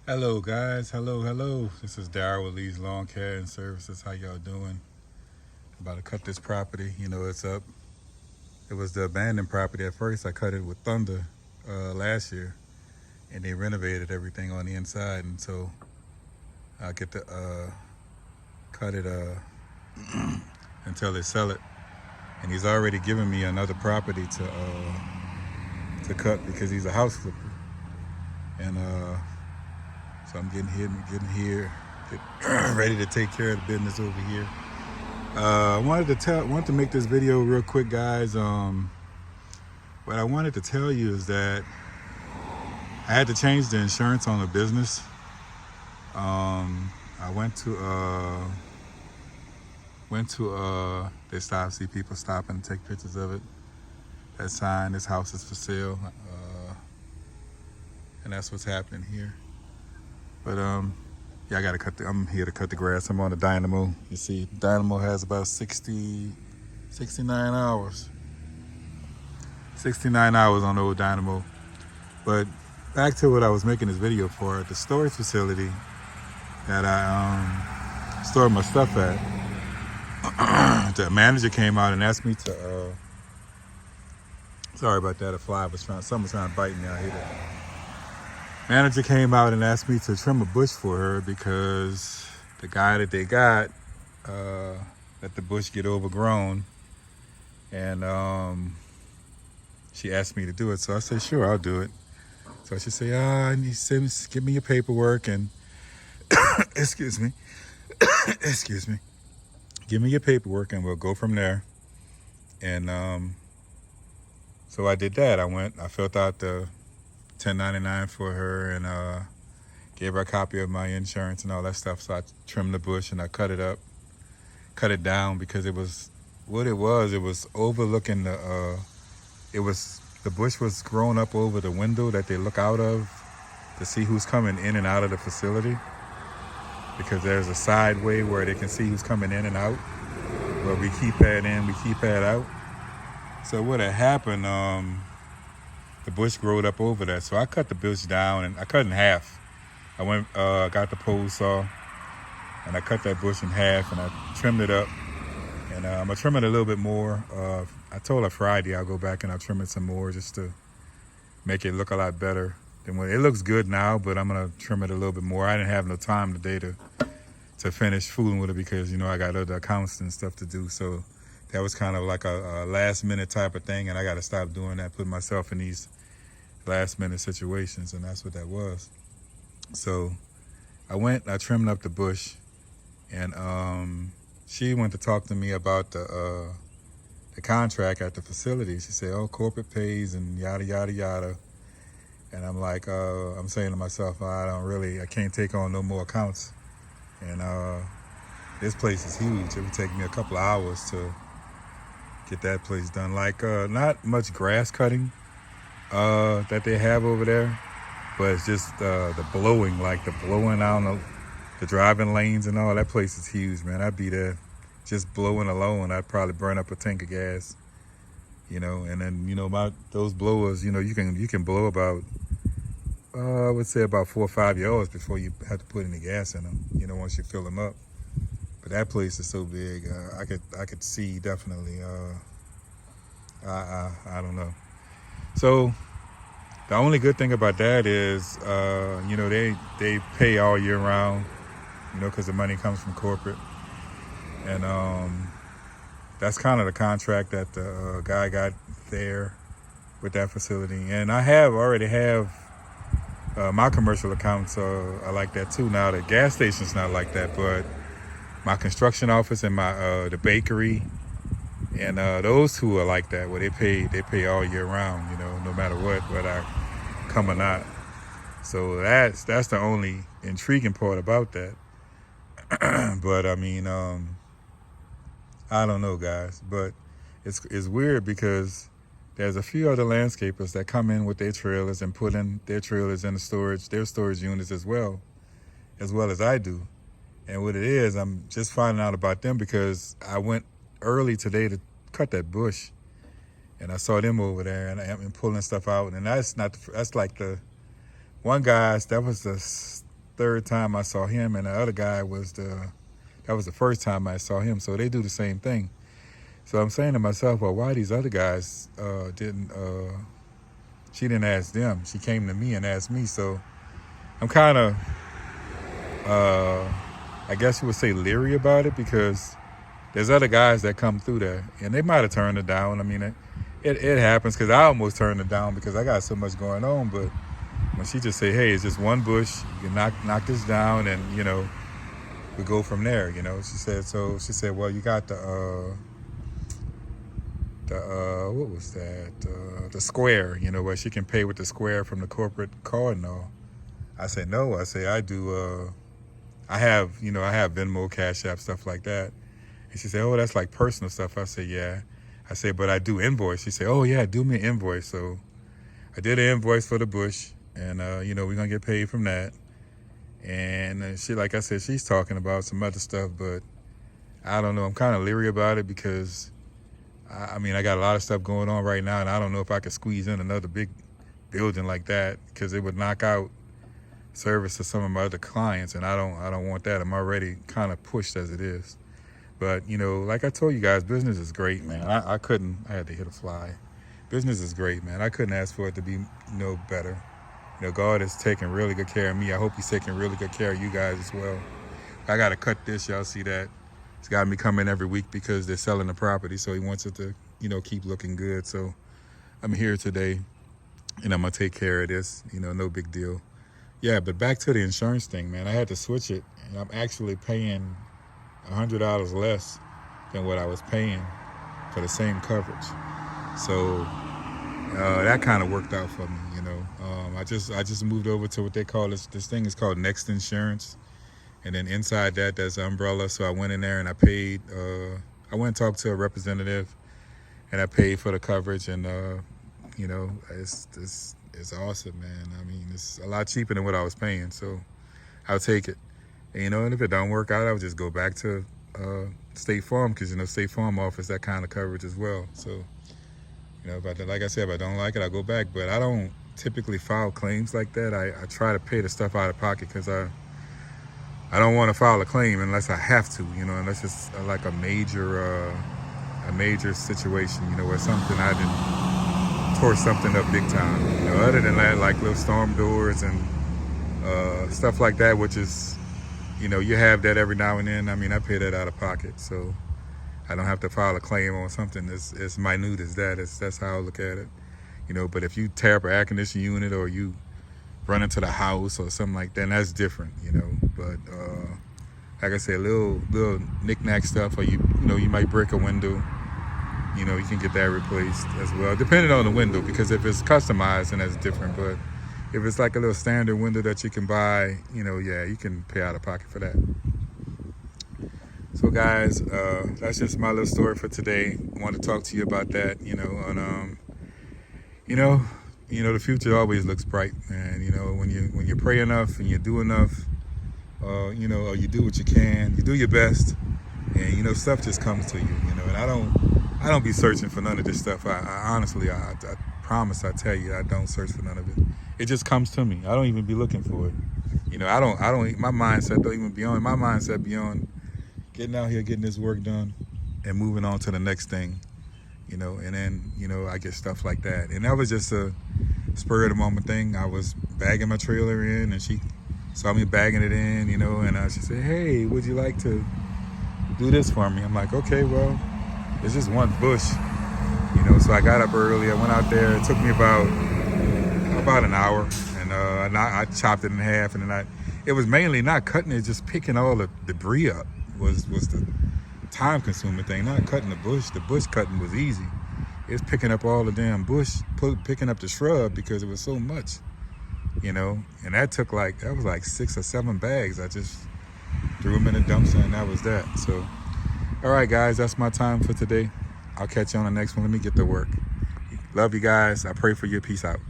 Hello guys, hello. This is Darryl with Lee's Lawn Care and Services. How y'all doing? About to cut this property. It's up. It was the abandoned property at first. I cut it with Thunder last year, and they renovated everything on the inside. And so I get to cut it until they sell it. And he's already given me another property to cut because he's a house flipper. And so I'm getting here, ready to take care of the business over here. I wanted to make this video real quick, guys. What I wanted to tell you is that I had to change the insurance on the business. I went to they see people stopping and take pictures of it. That sign, this house is for sale, and that's what's happening here. But yeah, I'm here to cut the grass. I'm on the Dynamo. You see, Dynamo has about 69 hours. 69 hours on the old Dynamo. But back to what I was making this video for, the storage facility that I store my stuff at. The manager came out and asked me to, sorry about that, someone's trying to bite me out here. Manager came out and asked me to trim a bush for her because the guy that they got let the bush get overgrown, and she asked me to do it. So I said, sure, I'll do it. So she said, give me your paperwork and excuse me, give me your paperwork and we'll go from there. And so I did that. I filled out the 1099 for her and gave her a copy of my insurance and all that stuff. So I trimmed the bush and I cut it down because it was overlooking the bush was grown up over the window that they look out of to see who's coming in and out of the facility, because there's a side way where they can see who's coming in and out, where we keypad in, we keypad out. So what had happened, the bush growed up over that. So I cut the bush down and I cut in half. I got the pole saw and I cut that bush in half and I trimmed it up. And I'm gonna trim it a little bit more. I told her Friday I'll go back and I'll trim it some more just to make it look a lot better than what it looks good now, but I'm gonna trim it a little bit more. I didn't have no time today to finish fooling with it because I got other accounts and stuff to do. So that was kind of like a last minute type of thing, and I gotta stop doing that, put myself in these last minute situations, and that's what that was. So I trimmed up the bush, and she went to talk to me about the contract at the facility. She said, oh, corporate pays and yada, yada, yada. And I'm like, I'm saying to myself, I can't take on no more accounts. And this place is huge. It would take me a couple of hours to get that place done. Like, not much grass cutting that they have over there, but it's just the blowing out the driving lanes and all. That place is huge, man. I'd be there just blowing alone. I'd probably burn up a tank of gas, and then those blowers, you can blow about I would say about 4 or 5 yards before you have to put any gas in them, once you fill them up. But that place is so big, I could see definitely. I don't know. So the only good thing about that is, they pay all year round, because the money comes from corporate. And that's kind of the contract that the guy got there with that facility. And I already have my commercial accounts are like that too. Now the gas station's not like that, but my construction office and my the bakery and those two are like that, where they pay all year round, no matter whether I come or not. So that's the only intriguing part about that. But I mean, I don't know, guys, but it's weird because there's a few other landscapers that come in with their trailers and put in their trailers in their storage units as well as I do. And what it is, I'm just finding out about them because I went early today to cut that bush, and I saw them over there and pulling stuff out. And that's like the one guy's, that was third time I saw him, and the other guy was that was the first time I saw him. So they do the same thing. So I'm saying to myself, well, why these other guys she didn't ask them. She came to me and asked me. So I'm kind of, I guess you would say, leery about it, because there's other guys that come through there, and they might have turned it down. I mean, it happens, because I almost turned it down because I got so much going on. But when she just say, hey, it's just one bush, you can knock this down, and, you know, we go from there, you know. She said, well, you got the what was that? The square, you know, where she can pay with the square from the corporate card and all. I said, no. I say, I do, I have Venmo, Cash App, stuff like that. And she said, oh, that's like personal stuff. I said, yeah. I said, but I do invoice. She said, oh, yeah, do me an invoice. So I did an invoice for the bush, and, you know, we're going to get paid from that. And she, like I said, she's talking about some other stuff, but I don't know. I'm kind of leery about it, because, I mean, I got a lot of stuff going on right now, and I don't know if I could squeeze in another big building like that, because it would knock out service to some of my other clients, and I don't want that. I'm already kind of pushed as it is. But, you know, like I told you guys, business is great, man. I had to hit a fly. Business is great, man. I couldn't ask for it to be no better. You know, God is taking really good care of me. I hope he's taking really good care of you guys as well. I got to cut this. Y'all see that? It's got me coming every week because they're selling the property, so he wants it to, you know, keep looking good. So I'm here today, and I'm going to take care of this. You know, no big deal. Yeah, but back to the insurance thing, man. I had to switch it, and I'm actually paying $100 less than what I was paying for the same coverage. So that kind of worked out for me, you know. I just moved over to what they call this thing is called Next Insurance, and then inside that there's an umbrella. So I went in there and I paid. I went and talked to a representative, and I paid for the coverage, and you know, it's awesome, man. I mean, it's a lot cheaper than what I was paying, so I'll take it. And, you know, and if it don't work out, I'll just go back to State Farm, because, you know, State Farm offers that kind of coverage as well. So, you know, like I said, if I don't like it, I'll go back. But I don't typically file claims like that. I try to pay the stuff out of pocket, because I don't want to file a claim unless I have to, you know, unless it's like a major situation, you know, where something I didn't tore something up big time. You know, other than that, like little storm doors and stuff like that, which is, you know, you have that every now and then. I mean, I pay that out of pocket, so I don't have to file a claim on something as minute as that. That's how I look at it, you know. But if you tear up an air conditioning unit, or you run into the house or something like that, then that's different, you know. But like I said, little knick-knack stuff, or you know, you might break a window, you know, you can get that replaced as well, depending on the window, because if it's customized, then that's different. But if it's like a little standard window that you can buy, you know, yeah, you can pay out of pocket for that. So guys, that's just my little story for today. I want to talk to you about that, you know. And you know, the future always looks bright, man. You know, when you pray enough and you do enough, you know, or you do what you can, you do your best, and, you know, stuff just comes to you, you know. And I don't be searching for none of this stuff. I honestly, I promise, I tell you, I don't search for none of it. It just comes to me. I don't even be looking for it. You know, I don't, my mindset don't even be on. My mindset be on getting out here, getting this work done, and moving on to the next thing, you know. And then, you know, I get stuff like that. And that was just a spur of the moment thing. I was bagging my trailer in, and she saw me bagging it in, you know, and she said, hey, would you like to do this for me? I'm like, okay, well, it's just one bush, you know. So I got up early. I went out there. It took me about an hour, and I chopped it in half, and then it was mainly not cutting it, just picking all the debris up was the time-consuming thing. Not cutting the bush. The bush cutting was easy. It's picking up all the damn bush, picking up the shrub, because it was so much, you know. And that was like 6 or 7 bags. I just threw them in the dumpster, and that was that. So, all right, guys, that's my time for today. I'll catch you on the next one. Let me get to work. Love you guys. I pray for you. Peace out.